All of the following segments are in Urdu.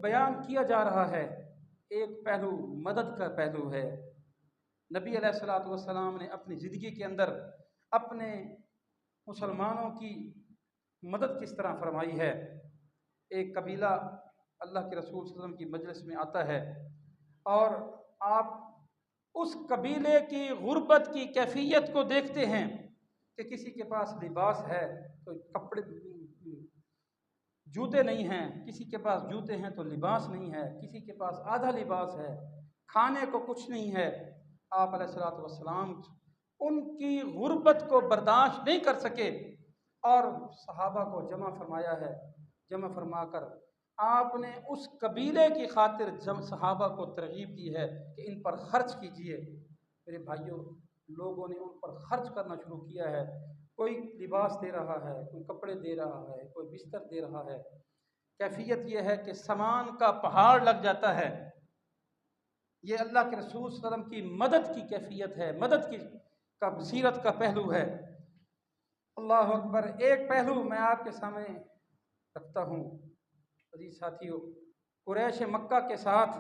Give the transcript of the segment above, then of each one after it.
بیان کیا جا رہا ہے ایک پہلو مدد کا پہلو ہے۔ نبی علیہ الصلوۃ والسلام نے اپنی زندگی کے اندر اپنے مسلمانوں کی مدد کس طرح فرمائی ہے۔ ایک قبیلہ اللہ کے رسول صلی اللہ علیہ وسلم کی مجلس میں آتا ہے اور آپ اس قبیلے کی غربت کی کیفیت کو دیکھتے ہیں کہ کسی کے پاس لباس ہے تو کپڑے جوتے نہیں ہیں، کسی کے پاس جوتے ہیں تو لباس نہیں ہے، کسی کے پاس آدھا لباس ہے، کھانے کو کچھ نہیں ہے۔ آپ علیہ الصلوۃ والسلام ان کی غربت کو برداشت نہیں کر سکے اور صحابہ کو جمع فرمایا ہے۔ جمع فرما کر آپ نے اس قبیلے کی خاطر صحابہ کو ترغیب دی ہے کہ ان پر خرچ کیجئے۔ میرے بھائیوں، لوگوں نے ان پر خرچ کرنا شروع کیا ہے۔ کوئی لباس دے رہا ہے، کوئی کپڑے دے رہا ہے، کوئی بستر دے رہا ہے۔ کیفیت یہ ہے کہ سامان کا پہاڑ لگ جاتا ہے۔ یہ اللہ کے رسول صلی اللہ علیہ وسلم کی مدد کی کیفیت ہے، مدد کی سیرت کا پہلو ہے۔ اللہ اکبر۔ ایک پہلو میں آپ کے سامنے رکھتا ہوں عزیز ساتھیو۔ قریش مکہ کے ساتھ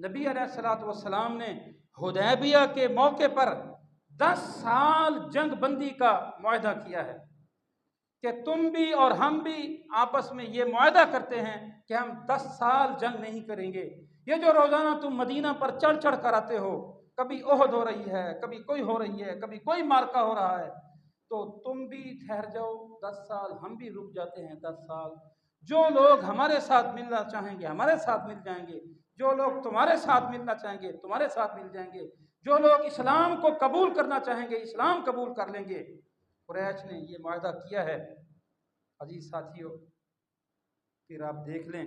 نبی علیہ الصلوۃ والسلام نے حدیبیہ کے موقع پر 10 سال جنگ بندی کا معاہدہ کیا ہے کہ تم بھی اور ہم بھی آپس میں یہ معاہدہ کرتے ہیں کہ ہم 10 سال جنگ نہیں کریں گے۔ یہ جو روزانہ تم مدینہ پر چڑھ چڑھ کر آتے ہو، کبھی احد ہو رہی ہے، کبھی کوئی ہو رہی ہے، کبھی کوئی مارکا ہو رہا ہے، تو تم بھی ٹھہر جاؤ 10 سال، ہم بھی رک جاتے ہیں 10 سال۔ جو لوگ ہمارے ساتھ ملنا چاہیں گے ہمارے ساتھ مل جائیں گے، جو لوگ تمہارے ساتھ ملنا چاہیں گے تمہارے ساتھ مل جائیں گے، جو لوگ اسلام کو قبول کرنا چاہیں گے اسلام قبول کر لیں گے۔ قریش نے یہ معاہدہ کیا ہے۔ عزیز ساتھیو، پھر آپ دیکھ لیں،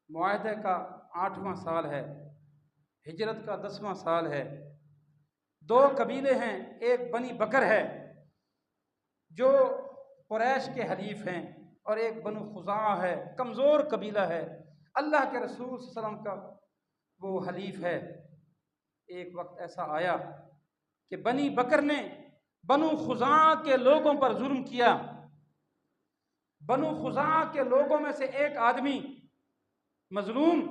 معاہدے کا 8واں سال ہے، ہجرت کا 10واں سال ہے۔ 2 قبیلے ہیں، ایک بنی بکر ہے جو قریش کے حلیف ہیں، اور ایک بنو خزاعہ ہے، کمزور قبیلہ ہے، اللہ کے رسول صلی اللہ علیہ وسلم کا وہ حلیف ہے۔ ایک وقت ایسا آیا کہ بنی بکر نے بنو خزاعہ کے لوگوں پر ظلم کیا۔ بنو خزاعہ کے لوگوں میں سے ایک آدمی مظلوم،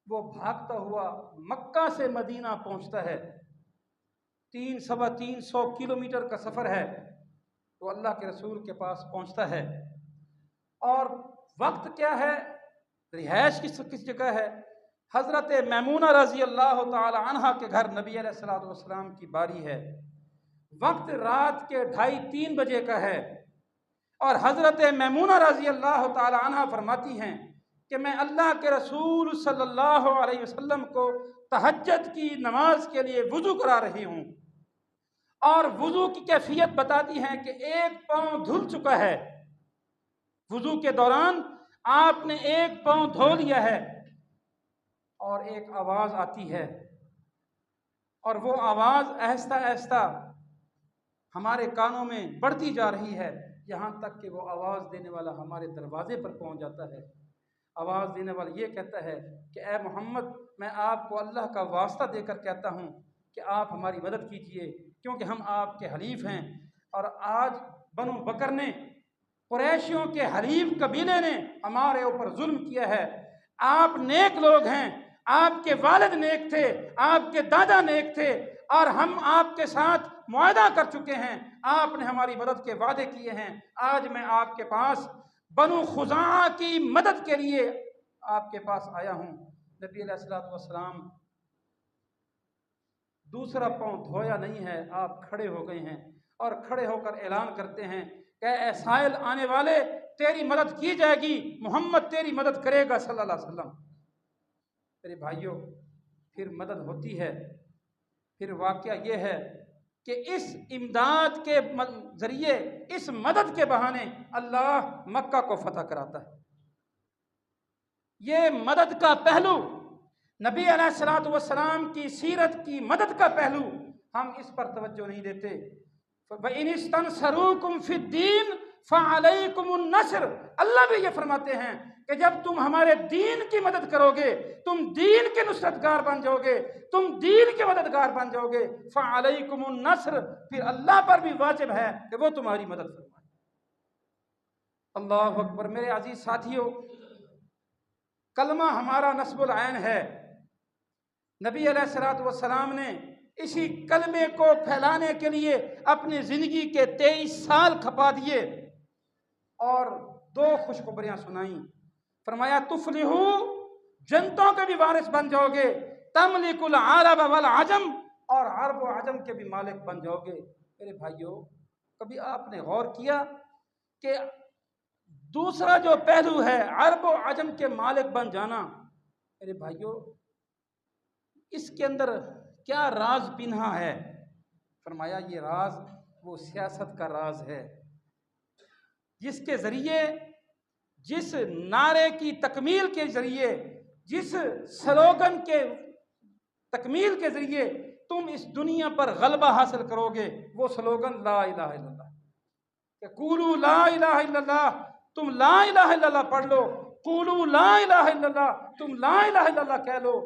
وہ بھاگتا ہوا مکہ سے مدینہ پہنچتا ہے۔ 300 کلومیٹر کا سفر ہے، تو اللہ کے رسول کے پاس پہنچتا ہے۔ اور وقت کیا ہے، رہائش کس جگہ ہے؟ حضرت میمونہ رضی اللہ تعالی عنہا کے گھر نبی علیہ الصلوۃ والسلام کی باری ہے۔ وقت رات کے 2:30-3 بجے کا ہے، اور حضرت میمونہ رضی اللہ تعالی عنہا فرماتی ہیں کہ میں اللہ کے رسول صلی اللہ علیہ وسلم کو تہجد کی نماز کے لیے وضو کرا رہی ہوں، اور وضو کی کیفیت بتاتی ہیں کہ ایک پاؤں دھل چکا ہے۔ وضو کے دوران آپ نے ایک پاؤں دھو لیا ہے، اور ایک آواز آتی ہے، اور وہ آواز آہستہ آہستہ ہمارے کانوں میں بڑھتی جا رہی ہے، یہاں تک کہ وہ آواز دینے والا ہمارے دروازے پر پہنچ جاتا ہے۔ آواز دینے والا یہ کہتا ہے کہ اے محمد، میں آپ کو اللہ کا واسطہ دے کر کہتا ہوں کہ آپ ہماری مدد کیجئے، کیونکہ ہم آپ کے حلیف ہیں، اور آج بنو بکر نے، قریشیوں کے حلیف قبیلے نے ہمارے اوپر ظلم کیا ہے۔ آپ نیک لوگ ہیں، آپ کے والد نیک تھے، آپ کے دادا نیک تھے، اور ہم آپ کے ساتھ معاہدہ کر چکے ہیں، آپ نے ہماری مدد کے وعدے کیے ہیں۔ آج میں آپ کے پاس بنو خزاعہ کی مدد کے لیے آپ کے پاس آیا ہوں۔ نبی علیہ الصلوۃ والسلام دوسرا پاؤں دھویا نہیں ہے، آپ کھڑے ہو گئے ہیں، اور کھڑے ہو کر اعلان کرتے ہیں کہ اے سائل آنے والے، تیری مدد کی جائے گی، محمد تیری مدد کرے گا صلی اللہ علیہ وسلم۔ میرے بھائیوں، پھر مدد ہوتی ہے۔ پھر واقعہ یہ ہے کہ اس امداد کے ذریعے، اس مدد کے بہانے اللہ مکہ کو فتح کراتا ہے۔ یہ مدد کا پہلو، نبی علیہ الصلوۃ والسلام کی سیرت کی مدد کا پہلو، ہم اس پر توجہ نہیں دیتے۔ وَإِنِ اسْتَنْصَرُوكُمْ فِي الدِّينِ فَعَلَيْكُمُ النَّصْرُ۔ اللہ بھی یہ فرماتے ہیں کہ جب تم ہمارے دین کی مدد کرو گے، تم دین کے نصرتگار بن جاؤ گے، تم دین کے مددگار بن جاؤ گے، فَعَلَيْكُمُ النَّصْرُ، پھر اللہ پر بھی واجب ہے کہ وہ تمہاری مدد فرمائے۔ اللہ اکبر۔ میرے عزیز ساتھیوں، کلمہ ہمارا نصب العین ہے۔ نبی علیہ الصلوۃ والسلام نے اسی کلمے کو پھیلانے کے لیے اپنی زندگی کے 23 سال کھپا دیے اور 2 خوشخبریاں سنائیں۔ فرمایا تفلحو، جنتوں کے بھی وارث بن جاؤ گے، تملک العرب والعجم، اور عرب و عجم کے بھی مالک بن جاؤ گے۔ میرے بھائیوں، کبھی آپ نے غور کیا کہ دوسرا جو پہلو ہے عرب و عجم کے مالک بن جانا، میرے بھائیوں اس کے اندر کیا راز پنہا ہے؟ فرمایا یہ راز وہ سیاست کا راز ہے جس کے ذریعے، جس نعرے کی تکمیل کے ذریعے، جس سلوگن کے تکمیل کے ذریعے تم اس دنیا پر غلبہ حاصل کرو گے، وہ سلوگن لا الہ الا اللہ، کہ قولوا لا الہ الا اللہ، تم لا الہ الا اللہ پڑھ لو، قولوا لا الہ الا اللہ، تم لا الہ الا اللہ کہہ لو۔